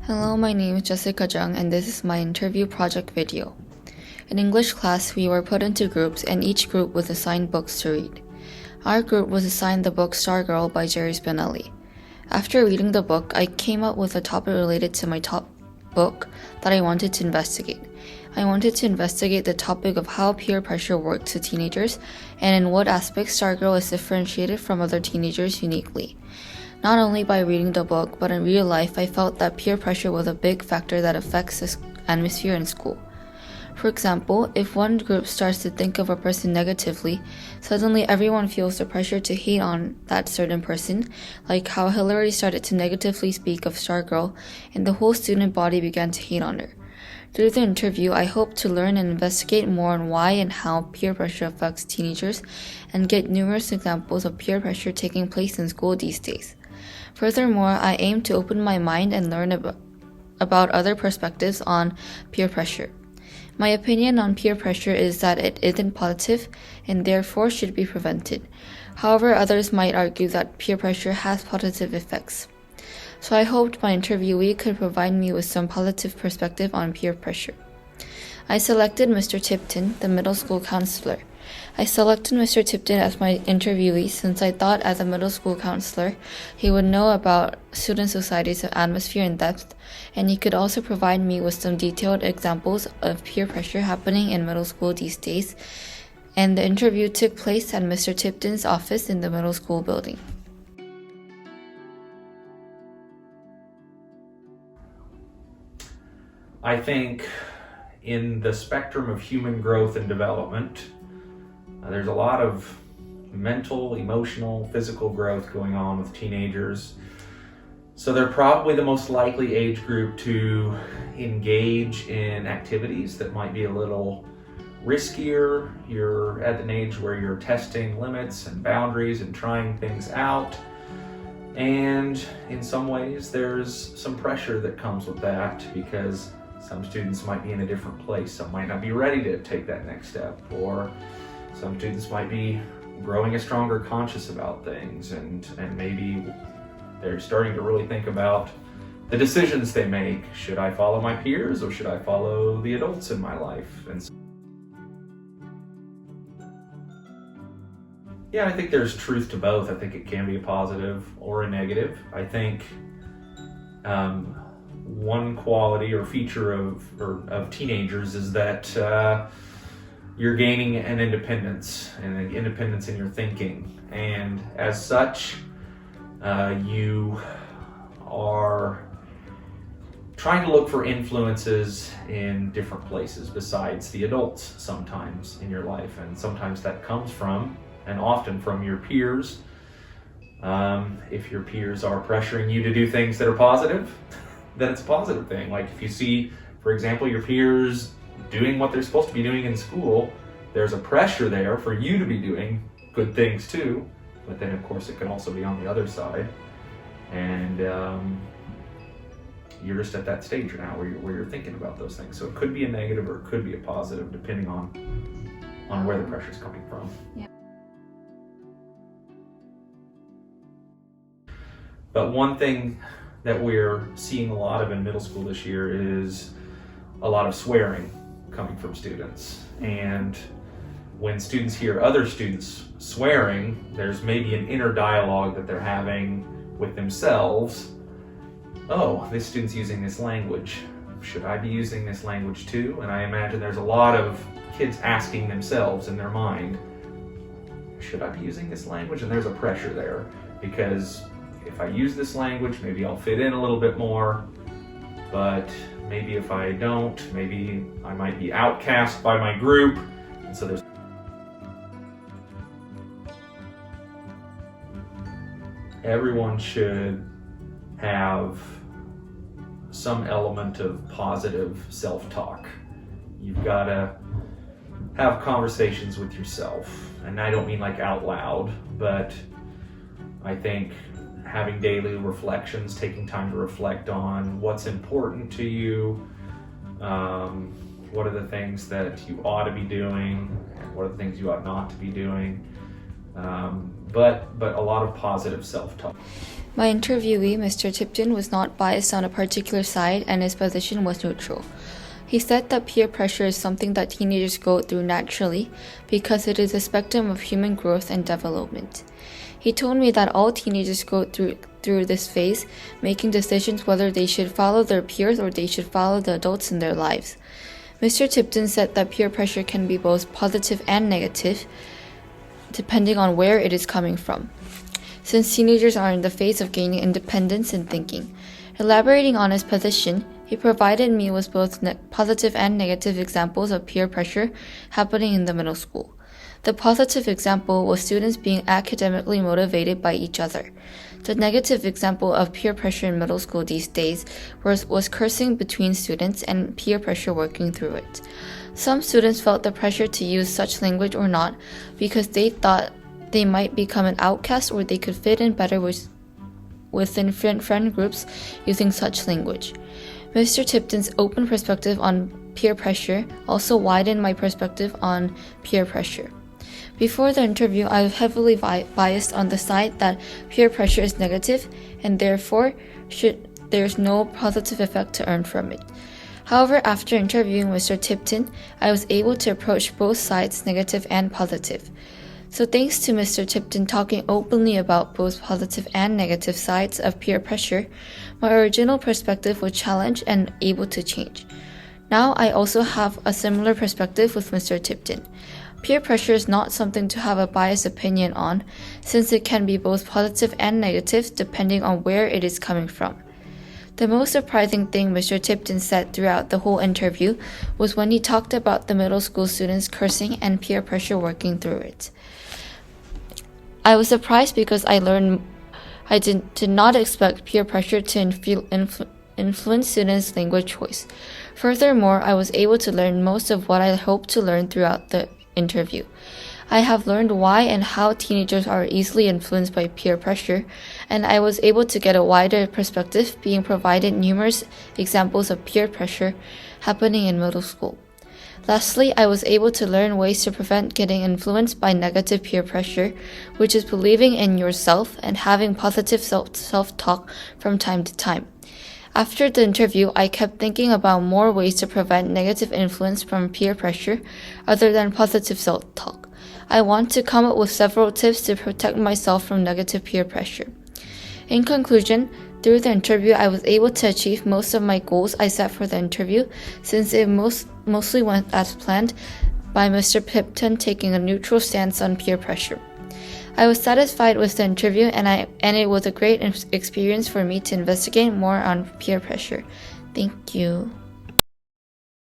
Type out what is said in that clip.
Hello, my name is Jessica Jung, and this is my interview project video. In English class, we were put into groups, and each group was assigned books to read. Our group was assigned the book Stargirl by Jerry Spinelli. After reading the book, I came up with a topic related to my top book that I wanted to investigate. I wanted to investigate the topic of how peer pressure works to teenagers, and in what aspects Stargirl is differentiated from other teenagers uniquely. Not only by reading the book, but in real life, I felt that peer pressure was a big factor that affects the atmosphere in school. For example, if one group starts to think of a person negatively, suddenly everyone feels the pressure to hate on that certain person, like how Hillary started to negatively speak of Stargirl, and the whole student body began to hate on her. Through the interview, I hope to learn and investigate more on why and how peer pressure affects teenagers, and get numerous examples of peer pressure taking place in school these days. Furthermore, I aim to open my mind and learn about other perspectives on peer pressure. My opinion on peer pressure is that it isn't positive and therefore should be prevented. However, others might argue that peer pressure has positive effects. So I hoped my interviewee could provide me with some positive perspective on peer pressure. I selected Mr. Tipton, the middle school counselor. I selected Mr. Tipton as my interviewee since I thought as a middle school counselor, he would know about student society's atmosphere in depth, and he could also provide me with some detailed examples of peer pressure happening in middle school these days. And the interview took place at Mr. Tipton's office in the middle school building. I think in the spectrum of human growth and development, there's a lot of mental, emotional, physical growth going on with teenagers. So they're probably the most likely age group to engage in activities that might be a little riskier. You're at an age where you're testing limits and boundaries and trying things out. And in some ways, there's some pressure that comes with that because some students might be in a different place. Some might not be ready to take that next step, or some students might be growing a stronger conscience about things, and maybe they're starting to really think about the decisions they make. Should I follow my peers or should I follow the adults in my life? And yeah, I think there's truth to both. I think it can be a positive or a negative. I think one quality or feature of teenagers is that you're gaining an independence in your thinking, and as such, you are trying to look for influences in different places besides the adults sometimes in your life, and sometimes that comes from, and often from, your peers. If your peers are pressuring you to do things that are positive, then it's a positive thing. Like if you see, for example, your peers doing what they're supposed to be doing in school, there's a pressure there for you to be doing good things too. But then of course it can also be on the other side. And you're just at that stage now where you're thinking about those things. So it could be a negative or it could be a positive depending on where the pressure's coming from. Yeah. But one thing that we're seeing a lot of in middle school this year is a lot of swearing coming from students. And when students hear other students swearing, there's maybe an inner dialogue that they're having with themselves. Oh, this student's using this language. Should I be using this language too? And I imagine there's a lot of kids asking themselves in their mind, should I be using this language? And there's a pressure there because if I use this language, maybe I'll fit in a little bit more, but maybe if I don't, maybe I might be outcast by my group. And so everyone should have some element of positive self-talk. You've got to have conversations with yourself. And I don't mean like out loud, but I think having daily reflections, taking time to reflect on what's important to you, what are the things that you ought to be doing, and what are the things you ought not to be doing. but a lot of positive self-talk. My interviewee, Mr. Tipton, was not biased on a particular side and his position was neutral. He said that peer pressure is something that teenagers go through naturally because it is a spectrum of human growth and development. He told me that all teenagers go through this phase, making decisions whether they should follow their peers or they should follow the adults in their lives. Mr. Tipton said that peer pressure can be both positive and negative, depending on where it is coming from, since teenagers are in the phase of gaining independence in thinking. Elaborating on his position, he provided me with both positive and negative examples of peer pressure happening in the middle school. The positive example was students being academically motivated by each other. The negative example of peer pressure in middle school these days was cursing between students and peer pressure working through it. Some students felt the pressure to use such language or not because they thought they might become an outcast or they could fit in better within friend groups using such language. Mr. Tipton's open perspective on peer pressure also widened my perspective on peer pressure. Before the interview, I was heavily biased on the side that peer pressure is negative and therefore there's no positive effect to earn from it. However, after interviewing Mr. Tipton, I was able to approach both sides, negative and positive. So thanks to Mr. Tipton talking openly about both positive and negative sides of peer pressure, my original perspective was challenged and able to change. Now I also have a similar perspective with Mr. Tipton. Peer pressure is not something to have a biased opinion on, since it can be both positive and negative depending on where it is coming from. The most surprising thing Mr. Tipton said throughout the whole interview was when he talked about the middle school students cursing and peer pressure working through it. I was surprised because I did not expect peer pressure to influence students' language choice. Furthermore, I was able to learn most of what I hoped to learn throughout the interview. I have learned why and how teenagers are easily influenced by peer pressure, and I was able to get a wider perspective, being provided numerous examples of peer pressure happening in middle school. Lastly, I was able to learn ways to prevent getting influenced by negative peer pressure, which is believing in yourself and having positive self-talk from time to time. After the interview, I kept thinking about more ways to prevent negative influence from peer pressure other than positive self-talk. I want to come up with several tips to protect myself from negative peer pressure. In conclusion, through the interview, I was able to achieve most of my goals I set for the interview, since it mostly went as planned by Mr. Tipton taking a neutral stance on peer pressure. I was satisfied with the interview and it was a great experience for me to investigate more on peer pressure. Thank you.